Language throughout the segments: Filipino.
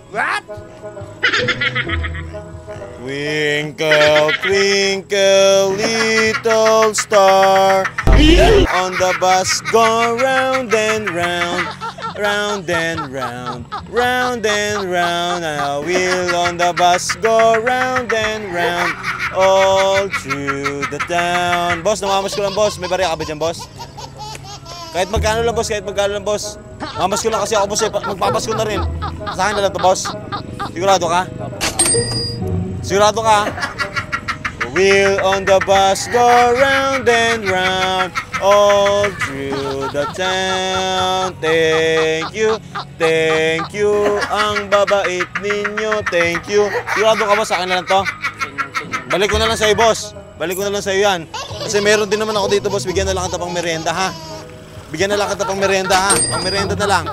What? Twinkle, twinkle, little star. On the bus go round and round, round and round, round and round. A wheel on the bus go round and round, all through the town. Boss, namamas ko lang, boss. May barya ka ba dyan, boss? Kahit magkano lang, boss. Kahit magkano lang, boss. Mamas ko lang kasi ako, boss. Magpapasko na rin. Sa akin na lang to, boss. Sigurado ka? Sigurado ka? The wheel on the bus go round and round, all through the town. Thank you, ang babait ninyo. Thank you. Sigurado ka ba sa akin na lang to? Balik ko na lang sa'yo, boss. Balik ko na lang sa'yo yan. Kasi meron din naman ako dito, boss. Bigyan na lang kita pang merienda, ha? Bigyan na lang kita pang merienda, ha? Pang merienda na lang.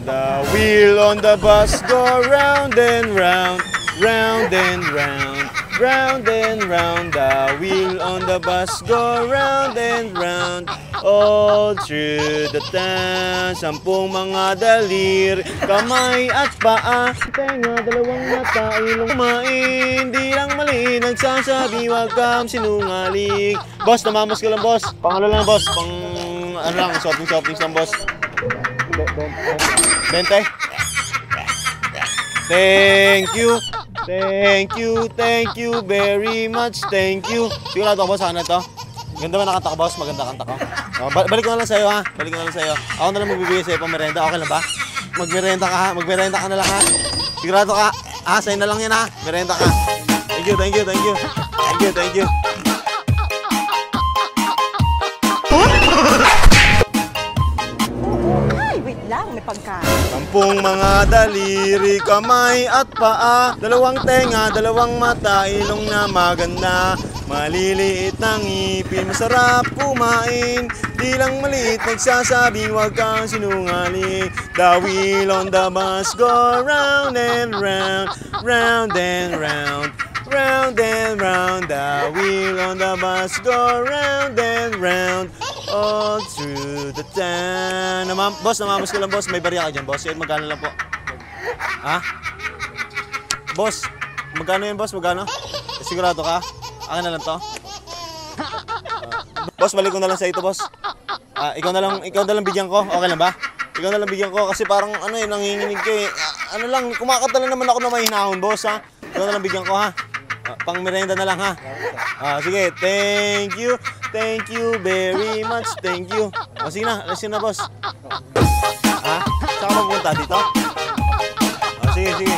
The wheel on the bus go round and round, round and round, round and round. The wheel on the bus go round and round, all through the town. 10 mga dalir, kamay at paa, tenga, dalawang mata, ilong kumain. Di lang mali, nagsasabi, wag kang sinungaling. Boss, namamas ko lang, boss. Pang ano lang, boss. Pang ano lang, shopping lang, boss. 20. Thank you very much. Thank you. Sigurado ako, boss, sana to. Ganda ba nakanta ka, boss? Maganda kanta ko. Balik ko na lang sa'yo, ha? Balik ko na lang sa'yo. Ako na lang magbibigay sa'yo pang merenda. Okay lang ba? Magmerenda ka, ha? Magmerenda ka na lang, ha? Sigurado ka? Ha? Sa'yo na lang yan, ha? Merenda ka. Thank you. Wait lang, may pagkain. 10 mga daliri, kamay at paa, dalawang tenga, dalawang mata, ilong na maganda, maliliit ng ngipin, masarap kumain, di lang maliit, nagsasabi, wag kang sinungaling. The wheel on the bus go round and round, round and round, round and round. The wheel on the bus go round and round, all through the town. Boss, namamas ko lang, boss. May barya ka dyan, boss. Yan, magkano lang po? Ha? Boss, magkano yan, boss? Magkano? Sigurado ka? Akin na lang to? Boss, balik ko na lang sa ito, boss. Ikaw na lang bigyan ko. Okay lang ba? Ikaw na lang bigyan ko kasi parang ano eh, nanginginig ka eh. Ano lang, kumakanta lang naman ako na mahinahon, boss, ha? Ikaw na lang bigyan ko, ha? Pang merienda na lang, ha? Sige, thank you very much, thank you. Sige na, listen na, boss. Ha? Saan ka magpunta? Dito? Sige.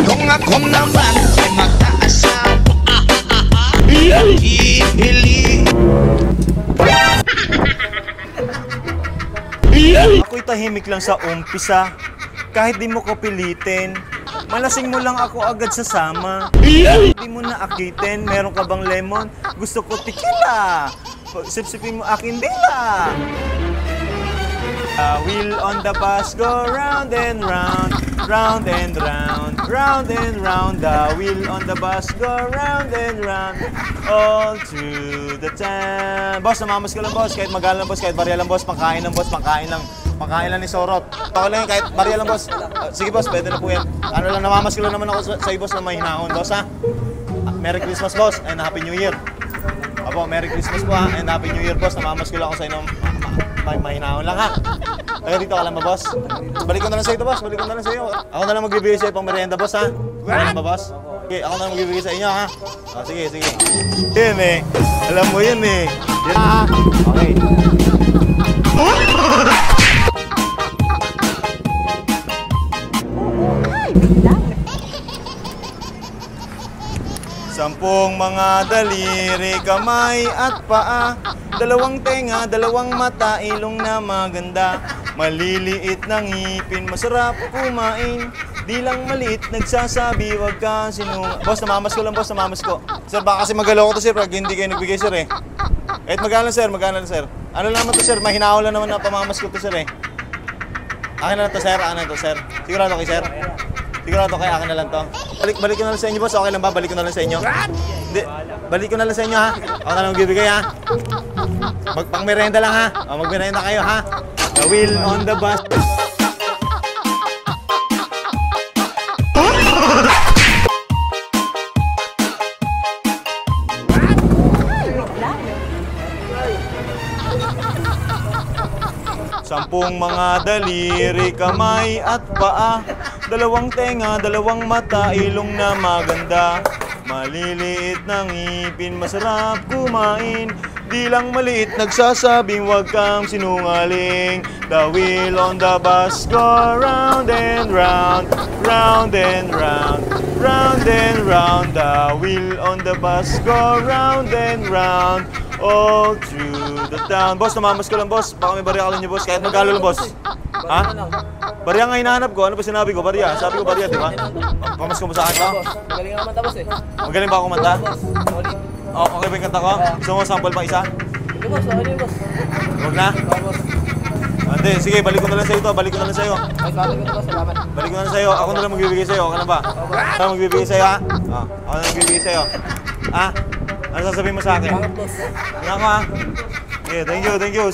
Kung ako naman ay mag-aasawa, hihili. Ako'y tahimik lang sa umpisa, kahit di mo ko pilitin. Malasing mo lang ako agad sasama. Di mo na akitin, meron ka bang lemon? Gusto ko tequila. Sip-sipin mo akin dila. Wheel on the bus go round and round, round and round, round and round. The wheel on the bus go round and round, all through the town. Boss, namamas ko lang, boss. Kahit magala lang, boss. Kahit barya lang, boss. Pangkain lang, boss. Pangkain lang ni Sorot. Ako lang yan, kahit barya lang, boss. Sige, boss. Pwede na po yan. Ano lang, namamas ko lang naman ako sa boss na may hinahon, boss, ha? Merry Christmas, boss. And Happy New Year. Apo, Merry Christmas po, ha? And Happy New Year, boss. Namamas ko lang ako sa inyo. May hinahon lang, ha? Taga dito ka lang ba, boss? Balik ko na lang sa ito, boss. Balik ko na lang sa iyo. Ako na lang magbibigay sa iyo pang merienda, boss, ha? Ako lang ba, boss? Okay, ako na lang magbibigay sa inyo, ha? Sige. Yan eh. Alam mo yan eh. Yan, ha? Okay. Sampung mga daliri, kamay at paa, dalawang tenga, dalawang mata, ilong na maganda, maliliit ng ngipin, masarap kumain, di lang maliit, nagsasabi, wag ka sinungaling. Boss, namamas ko lang, boss, namamas ko. Sir, baka kasi magalaw ko to, sir, pag hindi kayo nagbigay, sir, eh. Kahit magkano lang, sir. Ano lang naman to, sir, mahinaw lang naman na pamamas ko to, sir, eh. Akin na to, sir, Sigurado kay sir? Sigurado kaya akin na lang to. Balik ko na lang sa inyo, boss. Okay lang ba? Balik ko na lang sa inyo. Hindi. Balik ko na lang sa inyo, ha? Ako na lang magbibigay, ha? Pang-merenda lang, ha? O, mag-merenda kayo, ha? The wheel on the bus. Sampung mga daliri, kamay at paa, dalawang tenga, dalawang mata, ilong na maganda. Maliliit ng ngipin, masarap kumain. Di lang maliit, nagsasabing wag kang sinungaling. The wheel on the bus go round and round, round and round, round and round. The wheel on the bus go round and round, all through the town. Boss, namamas ko lang, boss. Baka may barya ka lang niyo, boss. Kahit magkalo lang, boss. Ha? Barya nga hinahanap ko. Ano ba sinabi ko? Barya. Sabi ko barya, di ba? Pamas ko mo sa akin to? Magaling ang mata, boss eh. Magaling ba ako kumanta? Boss, sorry. Oh, okay ba yung kanta ko? Gusto mo sample pa isa? Ito, boss. Okay din, boss. Huwag na? Oo, boss. Hindi, sige, balik ko na lang sa'yo to. Balik ko na lang sa'yo. Ay, sorry ko, boss. Salamat. Balik ko na lang sa'yo. Ako na lang magbibigay sa'yo. Okay na ba? Ako na magbibigay sa'yo, ha? Oh, ako na magbibigay sa'yo. Ha? Ano sasabihin mo sa akin? Salamat, boss. Tingnan ko, ha? Okay, thank you, thank you.